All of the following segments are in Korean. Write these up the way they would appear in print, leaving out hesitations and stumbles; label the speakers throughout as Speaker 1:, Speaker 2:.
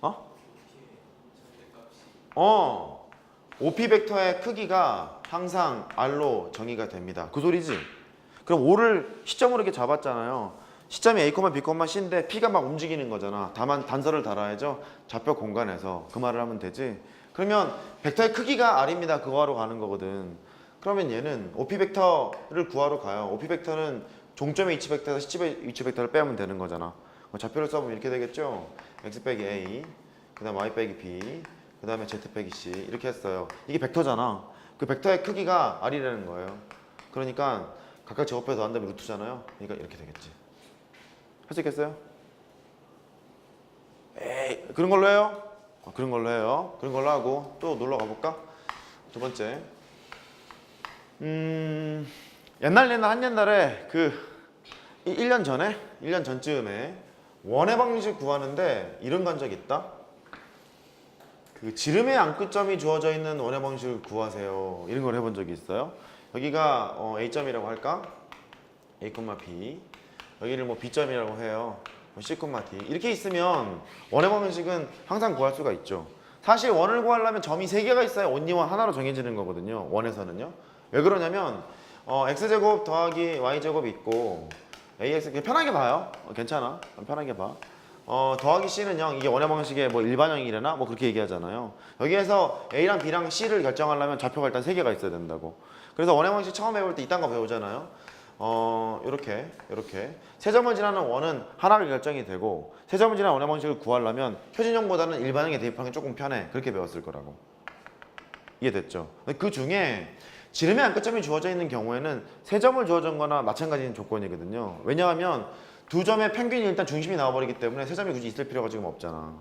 Speaker 1: 어? OP 벡터의 크기가 항상 R로 정의가 됩니다. 그 소리지? 그럼 O를 시점으로 이렇게 잡았잖아요. 시점이 A, B, C인데 P가 막 움직이는 거잖아. 다만 단서를 달아야죠. 좌표 공간에서 그 말을 하면 되지. 그러면 벡터의 크기가 R입니다. 그거 하러 가는 거거든. 그러면 얘는 OP 벡터를 구하러 가요. OP 벡터는 종점의 위치 벡터에서 시점의 위치 벡터를 빼면 되는 거잖아. 좌표를 써보면 이렇게 되겠죠. X 빼기 A, 그 다음 Y 빼기 B, 그 다음에 Z 빼기 C 이렇게 했어요. 이게 벡터잖아. 그 벡터의 크기가 R이라는 거예요. 그러니까 각각 제곱해서 더한 다음에 루트잖아요. 그러니까 이렇게 되겠지. 할 수 있겠어요? 에이, 그런 걸로 해요? 그런 걸로 해요. 그런 걸로 하고 또 놀러 가볼까? 두 번째. 한 옛날에 그 1년 전에? 1년 전쯤에 원의 방식 구하는데 이런 간 적 있다? 그 지름의 안끝점이 주어져 있는 원의 방식을 구하세요. 이런 걸 해본 적이 있어요. 여기가 A점이라고 할까? A, B. 여기를 뭐 B점이라고 해요. C, D. 이렇게 있으면 원의 방식은 항상 구할 수가 있죠. 사실 원을 구하려면 점이 3개가 있어야 only원 하나로 정해지는 거거든요. 원에서는요. 왜 그러냐면 x제곱 더하기 y제곱이 있고 ax 그냥 편하게 봐요. 괜찮아. 편하게 봐. 더하기 c는 0. 이게 원의 방식의 뭐 일반형이래나 뭐 그렇게 얘기하잖아요. 여기에서 a랑 b랑 c를 결정하려면 좌표가 일단 3개가 있어야 된다고. 그래서 원의 방식 처음 배울 때 이딴 거 배우잖아요. 요렇게 세 점을 지나는 원은 하나를 결정이 되고 세 점을 지나는 원의 방식을 구하려면 표준형보다는 일반형에 대입하는 게 조금 편해. 그렇게 배웠을 거라고. 이해됐죠? 그 중에 지름의 안끝점이 주어져 있는 경우에는 세 점을 주어진 거나 마찬가지인 조건이거든요. 왜냐하면 두 점의 평균이 일단 중심이 나와버리기 때문에 세 점이 굳이 있을 필요가 지금 없잖아.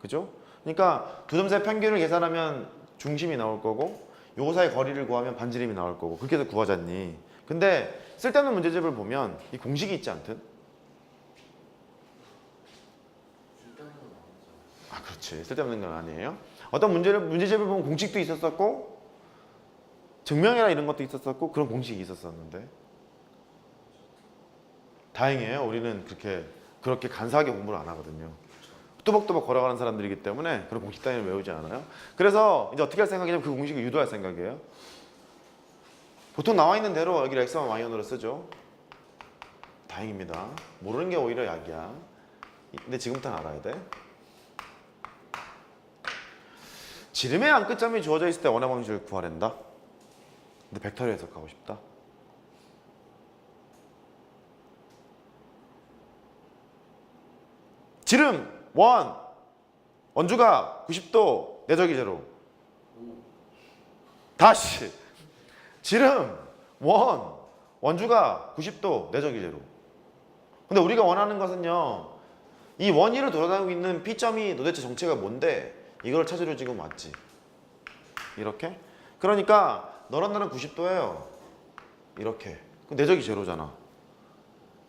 Speaker 1: 그죠? 그러니까 두 점 사이 평균을 계산하면 중심이 나올 거고 요거 사이 거리를 구하면 반지름이 나올 거고 그렇게 해서 구하잖니. 근데 쓸데없는 문제집을 보면 이 공식이 있지 않든? 아, 그렇지. 쓸데없는 건 아니에요. 어떤 문제집을 보면 공식도 있었었고 증명이나 이런 것도 있었었고 그런 공식이 있었었는데 다행이에요. 우리는 그렇게 간사하게 공부를 안 하거든요. 뚜벅뚜벅 걸어가는 사람들이기 때문에 그런 공식 따위는 외우지 않아요. 그래서 이제 어떻게 할 생각이냐면 그 공식을 유도할 생각이에요. 보통 나와 있는 대로 여기를 x만 y원으로 쓰죠. 다행입니다. 모르는 게 오히려 약이야. 근데 지금부터는 알아야 돼. 지름의 안끝점이 주어져 있을 때 원의 방식을 구하랜다. 근데 벡터를 해석하고 싶다. 지름 원주가 90도 내적이 제로. 다시 지름 원주가 90도 내적이 제로. 근데 우리가 원하는 것은요 이 원 위로 돌아다니고 있는 P점이 도대체 정체가 뭔데 이걸 찾으러 지금 왔지. 이렇게. 그러니까 너랑 나는 90도예요. 이렇게. 내적이 제로잖아.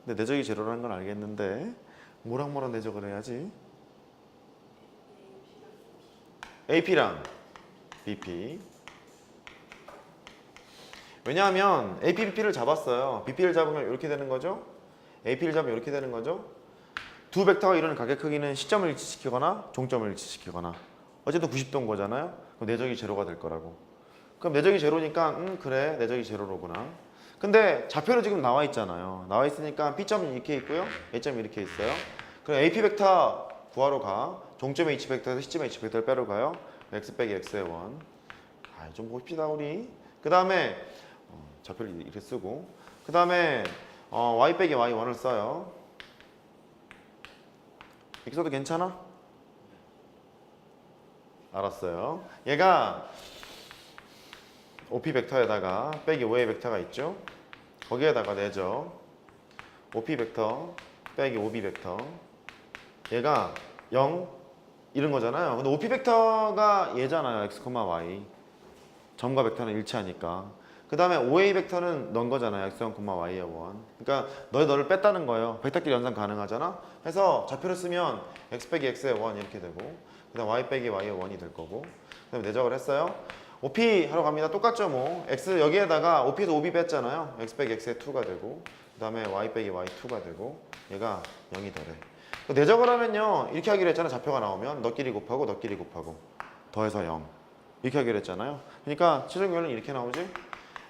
Speaker 1: 근데 내적이 제로라는 건 알겠는데 뭐랑 내적을 해야지? AP랑 BP. 왜냐하면 AP, BP를 잡았어요. BP를 잡으면 이렇게 되는 거죠. AP를 잡으면 이렇게 되는 거죠. 두 벡터가 이루는 각의 크기는 시점을 일치시키거나 종점을 일치시키거나 어쨌든 90도인 거잖아요. 그럼 내적이 제로가 될 거라고. 그럼 내적이 제로니까 그래 내적이 제로로구나. 근데 좌표로 지금 나와 있잖아요. 나와 있으니까 P점이 이렇게 있고요. A점이 이렇게 있어요. 그럼 AP 벡터 구하러 가. 종점의 H 벡터에서 시점의 H 벡터를 빼러 가요. X 빼기 X의 원. 좀 봅시다 우리. 그 다음에 좌표를 이렇게 쓰고 그 다음에 Y 빼기 Y1을 써요. 이렇게 써도 괜찮아? 알았어요. 얘가 OP 벡터에다가 빼기 OA 벡터가 있죠. 거기에다가 내죠. OP 벡터 빼기 OB 벡터 얘가 0 이런 거잖아요. 근데 OP 벡터가 얘잖아요. X, Y 점과 벡터는 일치하니까. 그 다음에 OA 벡터는 넌 거잖아요. X1, Y의 1. 그러니까 너를 뺐다는 거예요. 벡터끼리 연산 가능하잖아. 해서 좌표를 쓰면 X 빼기 X의 1 이렇게 되고 그 다음 Y 빼기 Y의 1이 될 거고 그 다음에 내적을 했어요. OP 하러 갑니다. 똑같죠 뭐. X 여기에다가 OP에서 OB 뺐잖아요. X 빼기 X의 2가 되고 그 다음에 Y 빼기 Y2가 되고 얘가 0이 되래. 내적을 하면요 이렇게 하기로 했잖아. 좌표가 나오면 너끼리 곱하고 너끼리 곱하고 더해서 0 이렇게 하기로 했잖아요. 그러니까 최종 결론은 이렇게 나오지.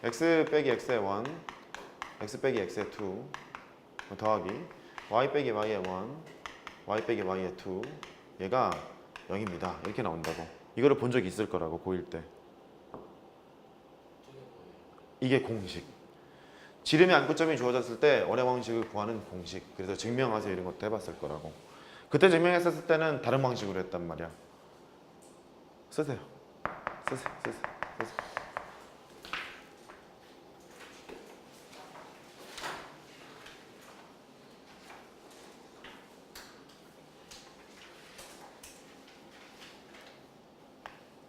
Speaker 1: x 빼기 x의 1 x 빼기 x의 2 더하기 y 빼기 y의 1 y 빼기 y의 2 얘가 0입니다. 이렇게 나온다고. 이거를 본 적이 있을 거라고 고1 때. 이게 공식. 지름의 안구점이 주어졌을 때 원의 방식을 구하는 공식. 그래서 증명하세요 이런 것도 해봤을 거라고. 그때 증명했었을 때는 다른 방식으로 했단 말이야. 쓰세요. 쓰세요.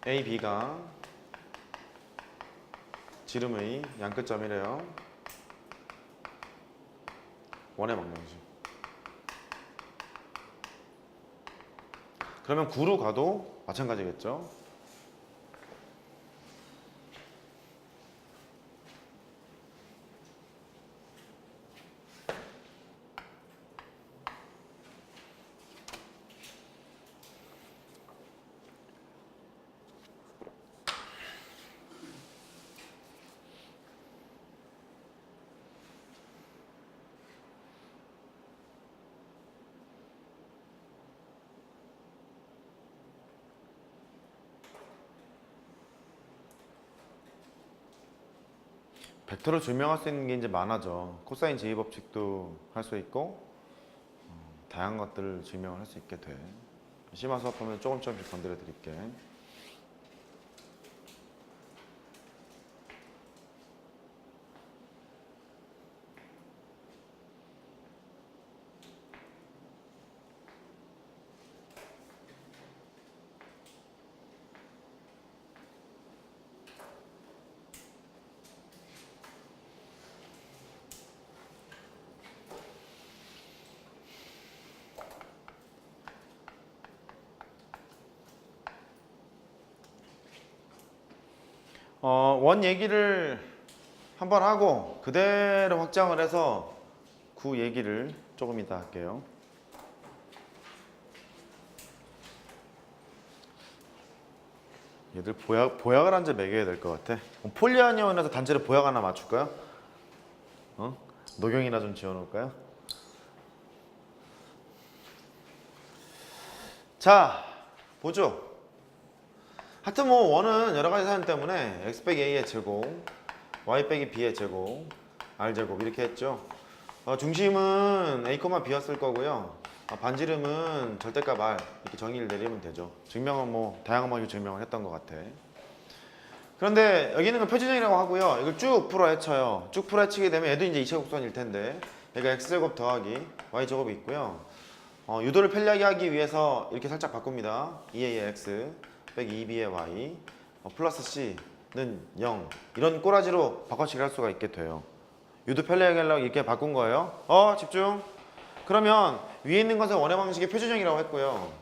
Speaker 1: A, B가 지름의 양끝점이래요. 원의 방정식. 그러면 9로 가도 마찬가지겠죠. 벡터를 증명할 수 있는 게 이제 많아져. 코사인 제2법칙도 할 수 있고 다양한 것들을 증명을 할 수 있게 돼. 심화 수업하면 조금씩 건드려 드릴게. 원 얘기를 한번 하고 그대로 확장을 해서 구 얘기를 조금 이따 할게요. 얘들 보약을 한 제 매겨야 될 것 같아. 폴리아니온에서 단체로 보약 하나 맞출까요? 녹용이나 좀 지어놓을까요? 자, 보죠. 하여튼 뭐 원은 여러 가지 사연 때문에 x 빼기 a의 제곱, y 빼기 b의 제곱, r 제곱 이렇게 했죠. 중심은 a, b였을 거고요. 반지름은 절대값 r 이렇게 정의를 내리면 되죠. 증명은 뭐 다양한 방식으로 증명을 했던 것 같아. 그런데 여기 있는 건 표준형이라고 하고요. 이걸 쭉 풀어 헤쳐요. 쭉 풀어 헤치게 되면 얘도 이제 이차곡선일 텐데 얘가 x제곱 더하기 y제곱이 있고요. 유도를 편리하게 하기 위해서 이렇게 살짝 바꿉니다. 2a의 x 빼기 2b의 y 플러스 c는 0 이런 꼬라지로 바꿔치기를 할 수가 있게 돼요. 유도 편리하게 하려고 이렇게 바꾼 거예요. 집중. 그러면 위에 있는 것은 원의 방식의 표준형이라고 했고요.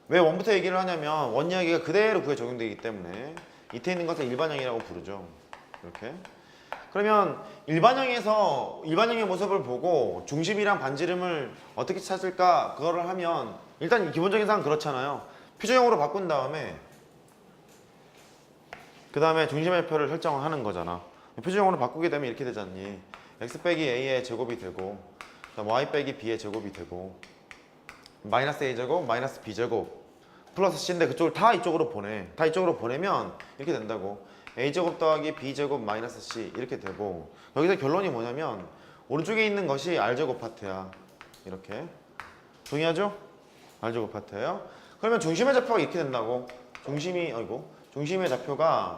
Speaker 1: 왜 원부터 얘기를 하냐면 원 이야기가 그대로 그에 적용되기 때문에 밑에 있는 것을 일반형이라고 부르죠. 이렇게. 그러면 일반형의 모습을 보고 중심이랑 반지름을 어떻게 찾을까 그거를 하면 일단 기본적인 사항은 그렇잖아요. 표준형으로 바꾼 다음에 그 다음에 중심의 표를 설정을 하는 거잖아. 표준형으로 바꾸게 되면 이렇게 되잖니. x 빼기 a의 제곱이 되고 그다음 y 빼기 b의 제곱이 되고 마이너스 a제곱 마이너스 b제곱 플러스 c인데 그쪽을 다 이쪽으로 보내. 다 이쪽으로 보내면 이렇게 된다고. a제곱 더하기 b제곱 마이너스 c 이렇게 되고 여기서 결론이 뭐냐면 오른쪽에 있는 것이 r제곱 파트야. 이렇게 동의하죠? r제곱 파트예요. 그러면 중심의 좌표가 이렇게 된다고. 중심의 좌표가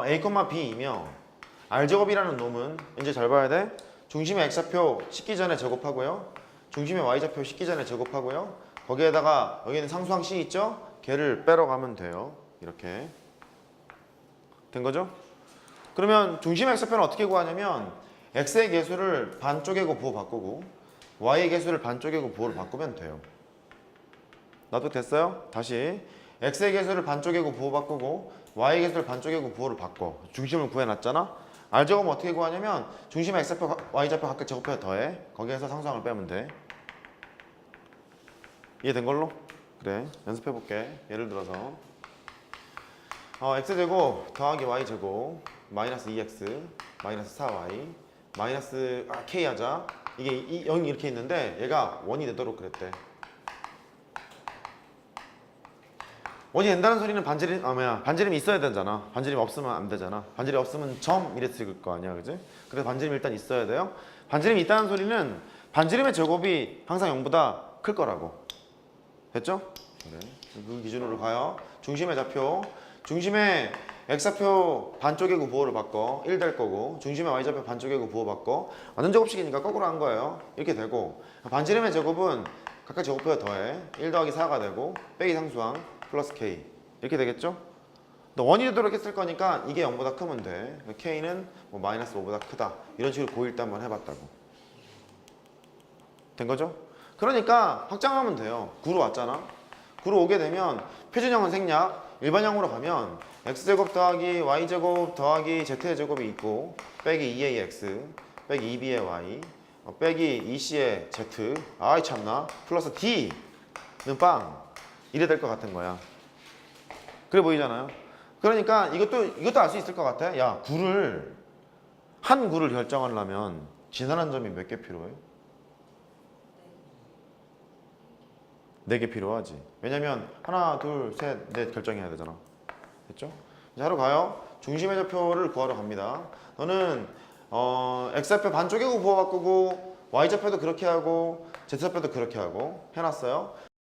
Speaker 1: a, b이며 r제곱이라는 놈은 이제 잘 봐야 돼. 중심의 x좌표 씻기 전에 제곱하고요. 중심의 y좌표 씻기 전에 제곱하고요. 거기에다가 여기는 상수항 c 있죠? 걔를 빼러 가면 돼요. 이렇게 된 거죠? 그러면 중심의 x좌표는 어떻게 구하냐면 x의 개수를 반쪽이고 부호 바꾸고 y의 개수를 반쪽이고 부호를 바꾸면 돼요. 나도 됐어요? 다시 x의 개수를 반쪽이고 부호 바꾸고 y의 개수를 반쪽이고 부호를 바꿔. 중심을 구해놨잖아? R제곱은 어떻게 구하냐면 중심의 X좌표, Y좌표 각각 제곱해서 더해. 거기에서 상수항을 빼면 돼. 이해된 걸로? 그래. 연습해볼게. 예를 들어서 X제곱 더하기 Y제곱 마이너스 2X 마이너스 4Y 마이너스 K 하자. 이게 0이 이렇게 있는데 얘가 원이 되도록 그랬대. 원이 된다는 소리는 반지름이 있어야 되잖아. 반지름 없으면 안 되잖아. 반지름 없으면 점 이래 쓸 거 아니야, 그지? 그래서 반지름이 일단 있어야 돼요. 반지름이 있다는 소리는 반지름의 제곱이 항상 0보다 클 거라고. 됐죠? 그래. 그 기준으로 가요. 중심의 좌표, 중심의 X좌표 반쪽이고 부호를 바꿔 1 될 거고, 중심의 Y좌표 반쪽이고 부호 바꿔 완전 제곱식이니까 거꾸로 한 거예요. 이렇게 되고, 반지름의 제곱은 각각 제곱해서 더해 1 더하기 4가 되고 빼기 상수항 플러스 K 이렇게 되겠죠? 원이 되도록 했을 거니까 이게 0보다 크면 돼. K는 뭐 마이너스 5보다 크다 이런 식으로 고1 때 한번 해봤다고. 된 거죠? 그러니까 확장하면 돼요. 9로 왔잖아. 9로 오게 되면 표준형은 생략, 일반형으로 가면 X제곱 더하기 Y제곱 더하기 Z의 제곱이 있고 빼기 2A의 X 빼기 2B의 Y 빼기 2C의 Z 아이 참나 플러스 D는 빵 이래 될 것 같은 거야. 그래 보이잖아요. 그러니까 이것도 알 수 있을 것 같아. 야, 한 구를 결정하려면 지난한 점이 몇 개 필요해? 4개 필요하지. 왜냐면 하나, 둘, 셋, 넷 결정해야 되잖아. 됐죠? 이제 하러 가요. 중심의 좌표를 구하러 갑니다. 너는 X좌표 반쪽이고 부호 바꾸고 Y좌표도 그렇게 하고 Z좌표도 그렇게 하고 해놨어요.